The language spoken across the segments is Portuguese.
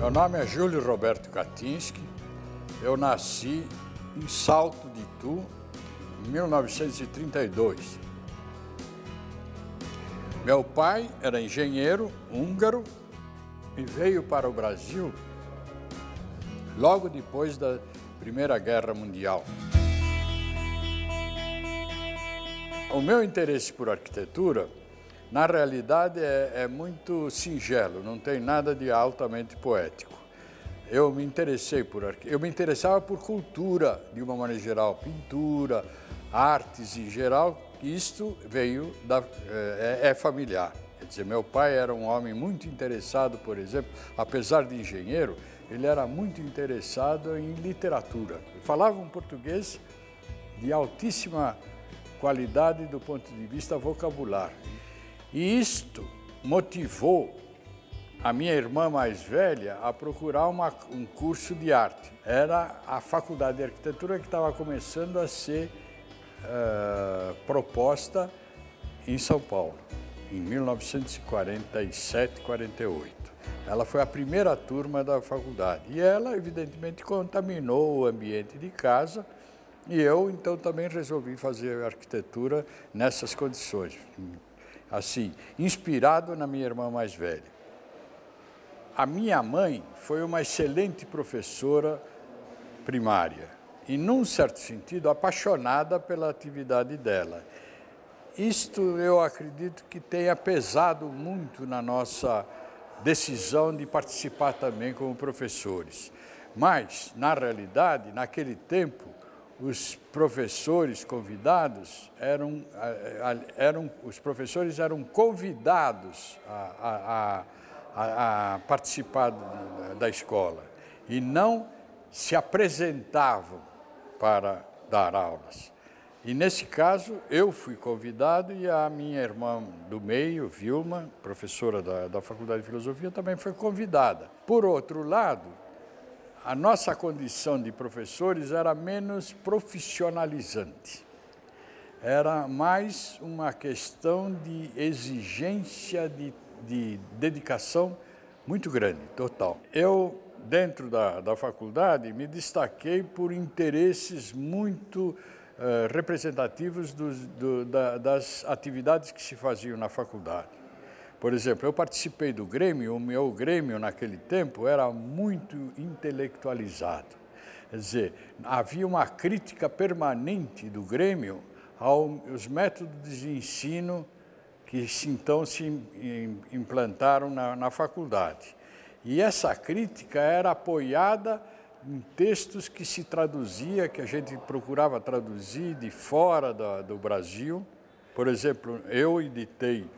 Meu nome é Júlio Roberto Katinski, eu nasci em Salto de Itu, em 1932. Meu pai era engenheiro húngaro e veio para o Brasil logo depois da Primeira Guerra Mundial. O meu interesse por arquitetura, na realidade, é muito singelo, não tem nada de altamente poético. Eu me interessava por cultura, de uma maneira geral, pintura, artes em geral. Isto veio é familiar. Quer dizer, meu pai era um homem muito interessado, por exemplo, apesar de engenheiro, ele era muito interessado em literatura. Falava um português de altíssima qualidade do ponto de vista vocabular. E isto motivou a minha irmã mais velha a procurar um curso de arte. Era a Faculdade de Arquitetura que estava começando a ser proposta em São Paulo, em 1947, 48. Ela foi a primeira turma da faculdade e ela, evidentemente, contaminou o ambiente de casa e eu, então, também resolvi fazer arquitetura nessas condições, assim, inspirado na minha irmã mais velha. A minha mãe foi uma excelente professora primária e, num certo sentido, apaixonada pela atividade dela. Isto eu acredito que tenha pesado muito na nossa decisão de participar também como professores. Mas, na realidade, naquele tempo, os professores convidados eram convidados a participar da escola e não se apresentavam para dar aulas. E nesse caso eu fui convidado e a minha irmã do meio, Vilma, professora da Faculdade de Filosofia, também foi convidada. Por outro lado, a nossa condição de professores era menos profissionalizante. Era mais uma questão de exigência, de dedicação muito grande, total. Eu, dentro da faculdade, me destaquei por interesses muito representativos das atividades que se faziam na faculdade. Por exemplo, eu participei do Grêmio, o meu Grêmio naquele tempo era muito intelectualizado. Quer dizer, havia uma crítica permanente do Grêmio aos métodos de ensino que então se implantaram na faculdade. E essa crítica era apoiada em textos que se traduzia, que a gente procurava traduzir de fora do Brasil. Por exemplo, eu editei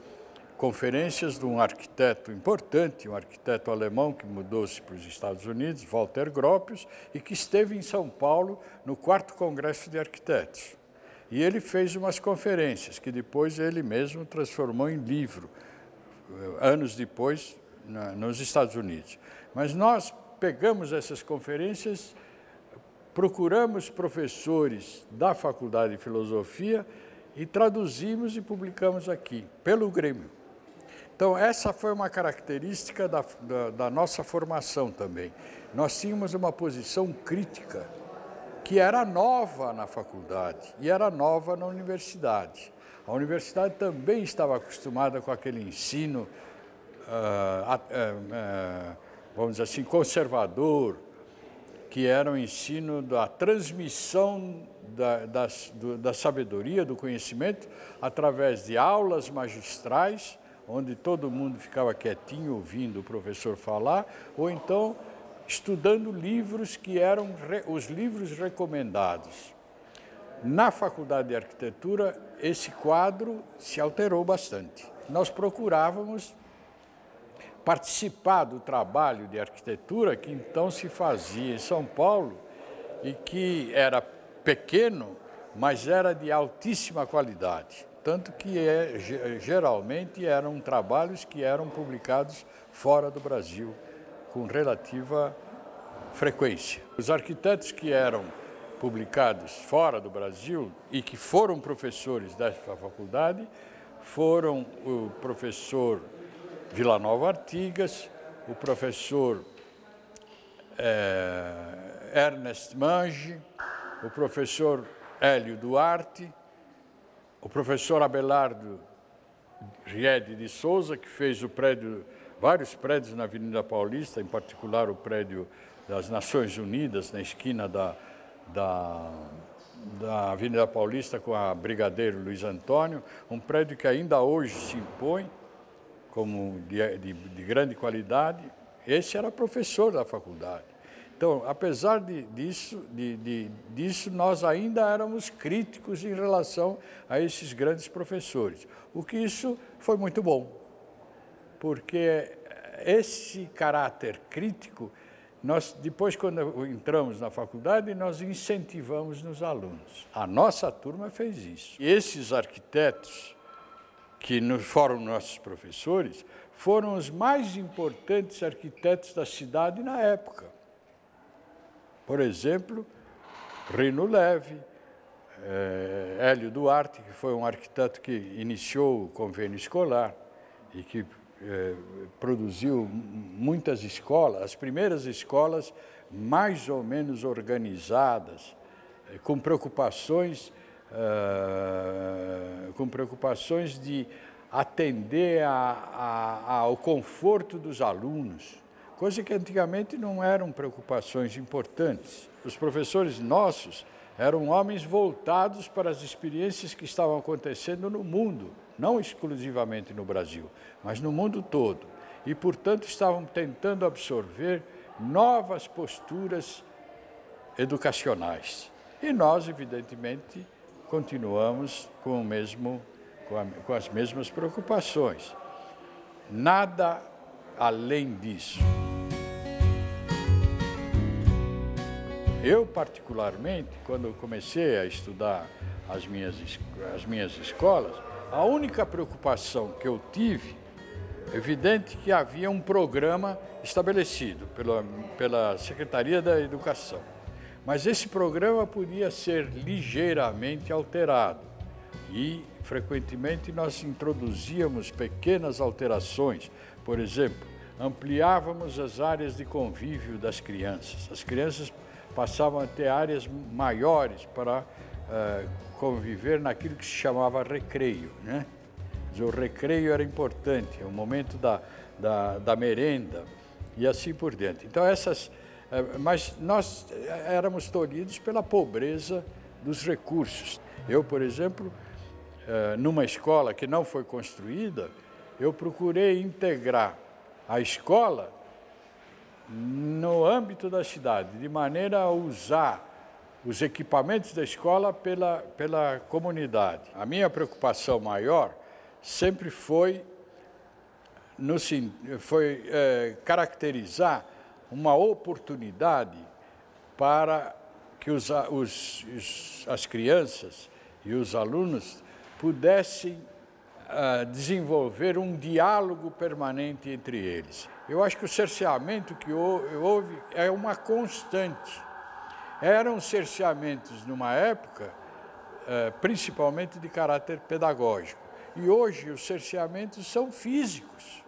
conferências de um arquiteto importante, um arquiteto alemão que mudou-se para os Estados Unidos, Walter Gropius, e que esteve em São Paulo no 4º Congresso de Arquitetos. E ele fez umas conferências que depois ele mesmo transformou em livro, anos depois, nos Estados Unidos. Mas nós pegamos essas conferências, procuramos professores da Faculdade de Filosofia e traduzimos e publicamos aqui, pelo Grêmio. Então, essa foi uma característica da nossa formação também. Nós tínhamos uma posição crítica que era nova na faculdade e era nova na universidade. A universidade também estava acostumada com aquele ensino, vamos dizer assim, conservador, que era o ensino da transmissão da sabedoria, do conhecimento, através de aulas magistrais, onde todo mundo ficava quietinho ouvindo o professor falar, ou então estudando livros que eram os livros recomendados. Na Faculdade de Arquitetura, esse quadro se alterou bastante. Nós procurávamos participar do trabalho de arquitetura que então se fazia em São Paulo e que era pequeno, mas era de altíssima qualidade. Tanto que geralmente eram trabalhos que eram publicados fora do Brasil, com relativa frequência. Os arquitetos que eram publicados fora do Brasil e que foram professores dessa faculdade foram o professor Vila Nova Artigas, o professor Ernest Mange, o professor Hélio Duarte, o professor Abelardo Riede de Souza, que fez vários prédios na Avenida Paulista, em particular o prédio das Nações Unidas, na esquina da Avenida Paulista com a Brigadeiro Luiz Antônio, um prédio que ainda hoje se impõe como de grande qualidade. Esse era professor da faculdade. Então, apesar disso, nós ainda éramos críticos em relação a esses grandes professores. O que isso foi muito bom, porque esse caráter crítico, nós depois, quando entramos na faculdade, nós incentivamos nos alunos. A nossa turma fez isso. E esses arquitetos, que foram nossos professores, foram os mais importantes arquitetos da cidade na época. Por exemplo, Rino Leve, Hélio Duarte, que foi um arquiteto que iniciou o convênio escolar e que produziu muitas escolas, as primeiras escolas mais ou menos organizadas, com preocupações de atender ao conforto dos alunos, coisa que antigamente não eram preocupações importantes. Os professores nossos eram homens voltados para as experiências que estavam acontecendo no mundo, não exclusivamente no Brasil, mas no mundo todo. E, portanto, estavam tentando absorver novas posturas educacionais. E nós, evidentemente, continuamos com as mesmas preocupações. Nada além disso. Eu, particularmente, quando eu comecei a estudar as minhas escolas, a única preocupação que eu tive, evidente que havia um programa estabelecido pela Secretaria da Educação, mas esse programa podia ser ligeiramente alterado e, frequentemente, nós introduzíamos pequenas alterações. Por exemplo, ampliávamos as áreas de convívio das crianças. As crianças passavam a ter áreas maiores para conviver naquilo que se chamava recreio, né? O recreio era importante, é o momento da merenda e assim por diante. Então, mas nós éramos tolhidos pela pobreza dos recursos. Eu, por exemplo, numa escola que não foi construída, eu procurei integrar a escola no âmbito da cidade, de maneira a usar os equipamentos da escola pela comunidade. A minha preocupação maior sempre foi caracterizar uma oportunidade para que as crianças e os alunos pudessem desenvolver um diálogo permanente entre eles. Eu acho que o cerceamento que houve é uma constante. Eram cerceamentos numa época, principalmente de caráter pedagógico. E hoje os cerceamentos são físicos.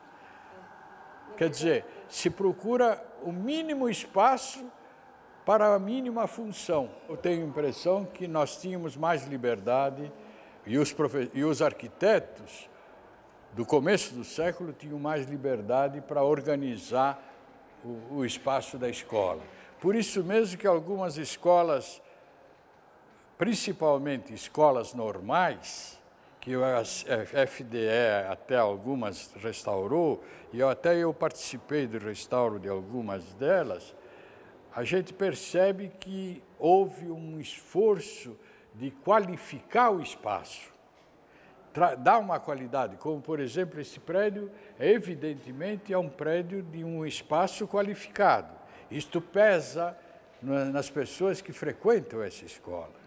Quer dizer, se procura o mínimo espaço para a mínima função. Eu tenho a impressão que nós tínhamos mais liberdade e os arquitetos do começo do século tinham mais liberdade para organizar o espaço da escola. Por isso mesmo que algumas escolas, principalmente escolas normais, que a FDE até algumas restaurou, e eu participei do restauro de algumas delas, a gente percebe que houve um esforço de qualificar o espaço, dar uma qualidade, como, por exemplo, esse prédio, evidentemente, é um prédio de um espaço qualificado. Isto pesa nas pessoas que frequentam essa escola.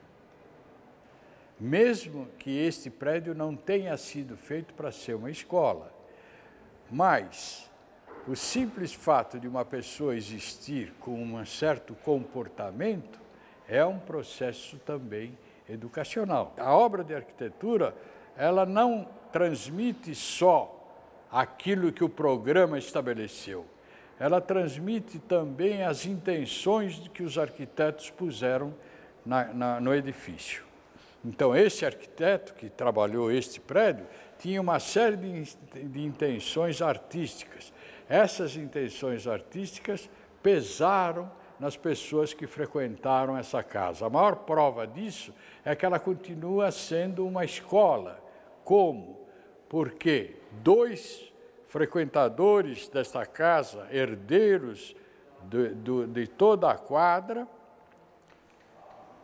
Mesmo que este prédio não tenha sido feito para ser uma escola, mas o simples fato de uma pessoa existir com um certo comportamento é um processo também educacional. A obra de arquitetura, ela não transmite só aquilo que o programa estabeleceu, ela transmite também as intenções que os arquitetos puseram no edifício. Então, esse arquiteto que trabalhou este prédio tinha uma série de intenções artísticas. Essas intenções artísticas pesaram nas pessoas que frequentaram essa casa. A maior prova disso é que ela continua sendo uma escola. Como? Porque 2 frequentadores desta casa, herdeiros de toda a quadra,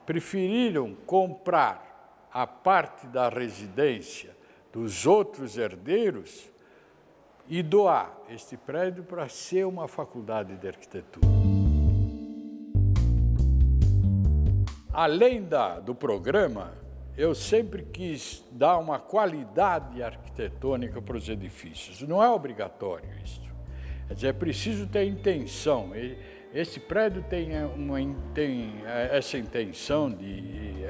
preferiram comprar a parte da residência dos outros herdeiros e doar este prédio para ser uma faculdade de arquitetura. Além do programa, eu sempre quis dar uma qualidade arquitetônica para os edifícios. Não é obrigatório isso. Quer dizer, é preciso ter intenção. Esse prédio tem essa intenção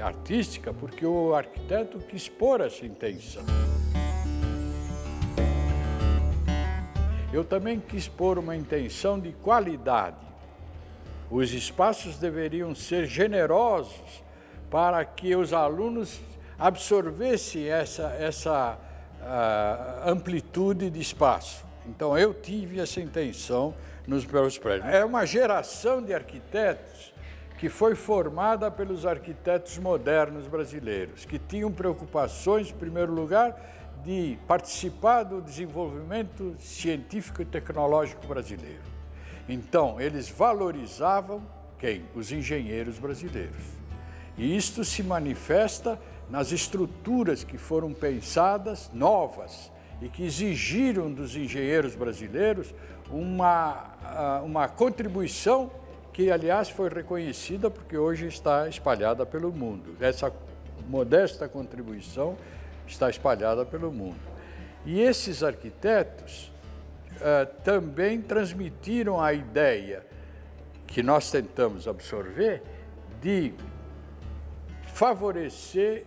artística porque o arquiteto quis pôr essa intenção. Eu também quis pôr uma intenção de qualidade. Os espaços deveriam ser generosos para que os alunos absorvessem essa amplitude de espaço. Então, eu tive essa intenção nos meus prédios. É uma geração de arquitetos que foi formada pelos arquitetos modernos brasileiros, que tinham preocupações, em primeiro lugar, de participar do desenvolvimento científico e tecnológico brasileiro. Então, eles valorizavam quem? Os engenheiros brasileiros. E isto se manifesta nas estruturas que foram pensadas, novas, e que exigiram dos engenheiros brasileiros uma contribuição que, aliás, foi reconhecida porque hoje está espalhada pelo mundo. Essa modesta contribuição está espalhada pelo mundo. E esses arquitetos também transmitiram a ideia que nós tentamos absorver de favorecer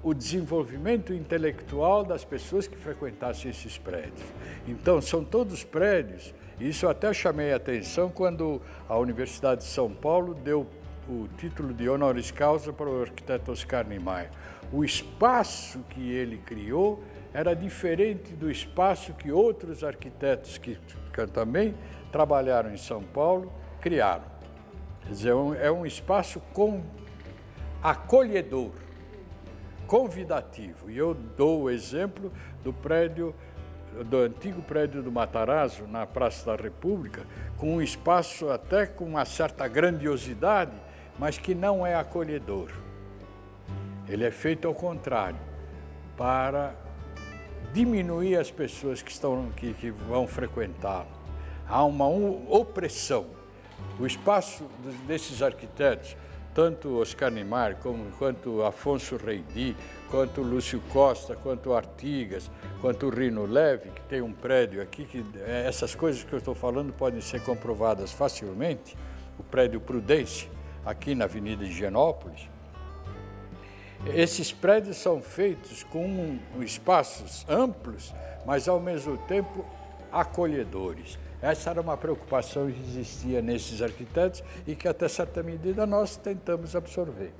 o desenvolvimento intelectual das pessoas que frequentassem esses prédios. Então, são todos prédios, e isso eu até chamei a atenção quando a Universidade de São Paulo deu o título de honoris causa para o arquiteto Oscar Niemeyer. O espaço que ele criou era diferente do espaço que outros arquitetos que também trabalharam em São Paulo criaram. Quer dizer, é um espaço acolhedor, convidativo. E eu dou o exemplo do antigo prédio do Matarazzo, na Praça da República, com um espaço até com uma certa grandiosidade, mas que não é acolhedor. Ele é feito ao contrário, para diminuir as pessoas que vão frequentá-lo. Há uma opressão. O espaço desses arquitetos, tanto Oscar Niemeyer quanto Afonso Reidi, quanto Lúcio Costa, quanto Artigas, quanto Rino Levi, que tem um prédio aqui, que essas coisas que eu estou falando podem ser comprovadas facilmente, o prédio Prudência, aqui na Avenida Higienópolis. Esses prédios são feitos com espaços amplos, mas ao mesmo tempo acolhedores. Essa era uma preocupação que existia nesses arquitetos e que até certa medida nós tentamos absorver.